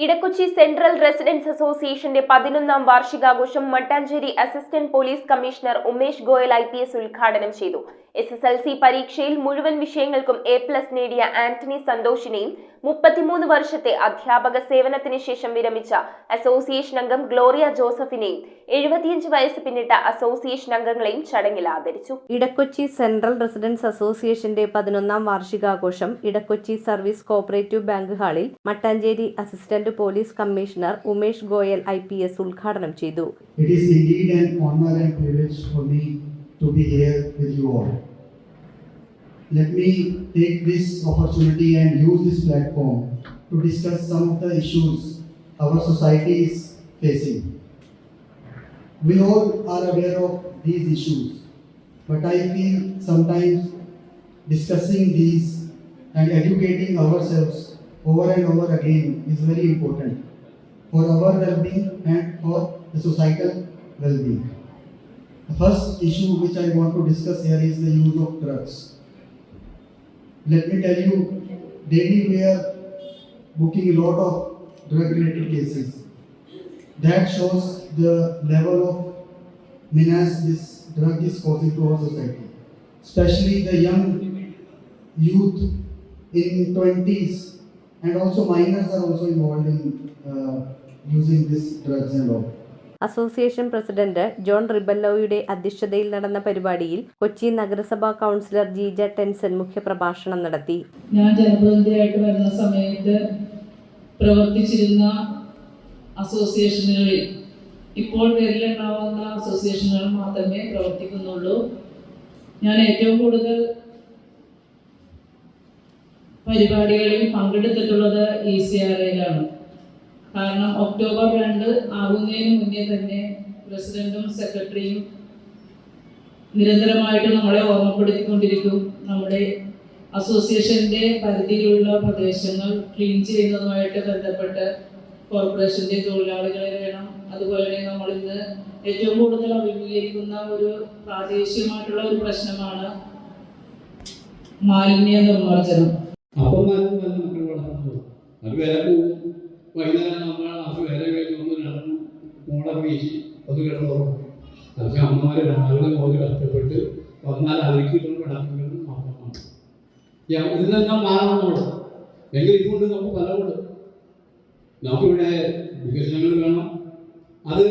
Edakochi central residents അസോസിയേഷന്റെ 11ാം വാർഷികാഘോഷം Mattancherry assistant police commissioner Umesh Goyal IPS ഉദ്ഘാടനം ചെയ്തു. SSLC പരീക്ഷയിൽ മുഴുവൻ വിഷയങ്ങൾക്കും A+ നേടിയ ആന്റണി സന്തോഷിനെയും 33 വർഷത്തെ അധ്യാപക സേവനത്തിന് ശേഷം വിരമിച്ച അസോസിയേഷൻ അംഗം ഗ്ലോറിയ ജോസഫിനെയും 75 വയസ്സ് പിന്നിട്ട അസോസിയേഷൻ അംഗങ്ങളെയും ചടങ്ങിൽ ആദരിച്ചു. ഇടക്കൊച്ചി സെൻട്രൽ റെസിഡൻസ് അസോസിയേഷന്റെ 11ാം വാർഷികാഘോഷം ഇടക്കൊച്ചി സർവീസ് കോഓപ്പറേറ്റീവ് ബാങ്ക് ഹാളിൽ Mattancherry assistant police commissioner Umesh Goyal IPS ഉദ്ഘാടനം ചെയ്തു. It is indeed an honor and privilege for me to be here with you all. Let me take this opportunity and use this platform to discuss some of the issues our society is facing. We all are aware of these issues, but I feel sometimes discussing these and educating ourselves over and over again is very important for our well-being and for the societal well-being. The first issue which I want to discuss here is the use of drugs. Let me tell you, daily we are booking a lot of drug-related cases. That shows the level of menace this drug is causing to our society. Especially the young youth in 20s and also minors are also involved in using these drugs and all. Association president John റിബല്ലോയുടെ അധ്യക്ഷതയിൽ നടന്ന പരിപാടിയിൽ കൊച്ചി നഗരസഭാ councillor Jeeja Tansen മുഖ്യപ്രഭാഷണം നടത്തി. ഞാൻ ജനപ്രതിനിധിയായിട്ട് വരുന്ന സമയത്ത് പ്രവർത്തിച്ചിരുന്ന അസോസിയേഷനുകളിൽ ഇപ്പോൾ പേരിലുണ്ടാവുന്ന അസോസിയേഷനുകൾ മാത്രമേ പ്രവർത്തിക്കുന്നുള്ളൂ. ഞാൻ ഏറ്റവും കൂടുതൽ പരിപാടികളിൽ പങ്കെടുത്തിട്ടുള്ളത് ECRAയിലാണ്. കാരണം ഒക്ടോബർ 2 ആകുന്നതിന് മുന്നേ തന്നെ പ്രസിഡന്റും സെക്രട്ടറിയും നിരന്തരമായിട്ട് നമ്മളെ ഓർമ്മപ്പെടുത്തിക്കൊണ്ടിരിക്കും. നമ്മുടെ അസോസിയേഷന്റെ പരിധിയിലുള്ള പ്രദേശങ്ങൾ ക്ലീൻ ചെയ്യുന്നതുമായിട്ട് ബന്ധപ്പെട്ട് കോർപ്പറേഷന്റെ തൊഴിലാളികളെ വേണം. അതുപോലെ തന്നെ നമ്മളിന്ന് ഏറ്റവും കൂടുതൽ അഭിമുഖീകരിക്കുന്ന ഒരു പ്രാദേശികമായിട്ടുള്ള ഒരു പ്രശ്നമാണ് മാലിന്യ നിർമ്മാർജ്ജനം. വൈകുന്നേരം നമ്മൾ അത് വേറെ കഴിഞ്ഞൊന്ന് നടന്നു മോളെ വീശി അത് കിടന്നുറങ്ങും. പക്ഷേ അമ്മമാർ രാവിലെ മുതൽ കഷ്ടപ്പെട്ട് വന്നാൽ അവർക്ക് കിടക്കുന്നത് മാത്രമാണ്. ഇതിനെല്ലാം മാറണം നമ്മൾ. എങ്കിൽ ഇതുകൊണ്ട് നമുക്ക് ഫലമുണ്ട്. നമുക്കിവിടെ വികസനങ്ങൾ വേണം. അതിന്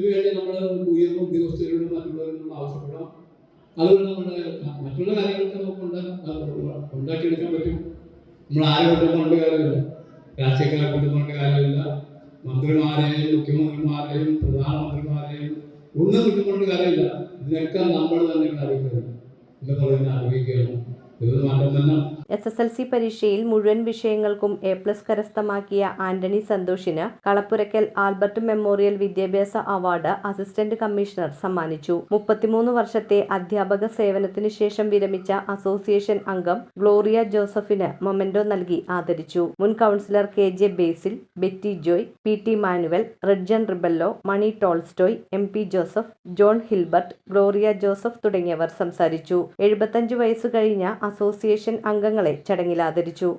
വേണ്ടി നമ്മൾ ഉയർന്ന ഉദ്യോഗസ്ഥരോടും മറ്റുള്ളവരോടും ആവശ്യപ്പെടാം. അതുകൊണ്ട് നമ്മുടെ മറ്റുള്ള കാര്യങ്ങളൊക്കെ നമുക്ക് ഉണ്ടാക്കിയെടുക്കാൻ പറ്റും. നമ്മൾ ആരെ കൊണ്ടുപോകേണ്ട കാര്യമില്ല. രാഷ്ട്രീയക്കാരെ കൊണ്ടുപോകേണ്ട കാര്യമില്ല. മന്ത്രിമാരെയും മുഖ്യമന്ത്രിമാരെയും പ്രധാനമന്ത്രിമാരെയും ഒന്നും കിട്ടുകൊണ്ട കാര്യമില്ല. ഇതിനൊക്കെ നമ്മൾ തന്നെ അറിയിക്കണം എന്ന് പറയുന്നത് ആലോചിക്കുകയാണ്. ഇത് മാറ്റം തന്നെ. SSLC പരീക്ഷയിൽ മുഴുവൻ വിഷയങ്ങൾക്കും A+ കരസ്ഥമാക്കിയ ആന്റണി സന്തോഷിന് കളപ്പുരയ്ക്കൽ ആൽബർട്ട് മെമ്മോറിയൽ വിദ്യാഭ്യാസ അവാർഡ് അസിസ്റ്റന്റ് കമ്മീഷണർ സമ്മാനിച്ചു. 33 വർഷത്തെ അധ്യാപക സേവനത്തിന് ശേഷം വിരമിച്ച അസോസിയേഷൻ അംഗം ഗ്ലോറിയ ജോസഫിന് മൊമെന്റോ നൽകി ആദരിച്ചു. മുൻ councillor KJ Basil, Betty Joy, PT Manuel, റെഡ്ജൻ Rebello, Mani Tolstoy, MP Joseph, John Hilbert, Gloria Joseph തുടങ്ങിയവർ സംസാരിച്ചു. 75 വയസ്സ് കഴിഞ്ഞ അസോസിയേഷൻ അംഗങ്ങളെ ചടങ്ങിൽ ആദരിച്ചു.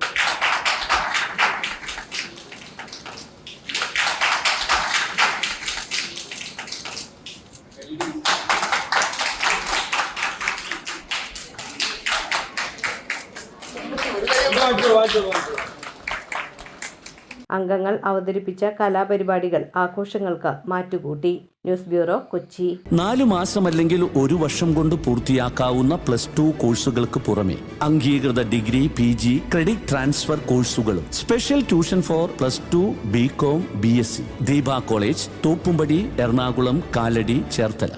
അംഗങ്ങൾ അവതരിപ്പിച്ച കലാപരിപാടികൾ ആഘോഷങ്ങൾക്ക് മാറ്റുകൂട്ടി. News bureau, Kochi. 4 മാസം അല്ലെങ്കിൽ 1 വർഷം കൊണ്ട് പൂർത്തിയാക്കാവുന്ന +2 കോഴ്സുകൾക്ക് പുറമെ അംഗീകൃത ഡിഗ്രി, PG, ക്രെഡിറ്റ് ട്രാൻസ്ഫർ കോഴ്സുകളും special tuition for +2, BCom, BSc. Deepa college, Thoppumpady, Ernakulam, Kalady, Cherthala.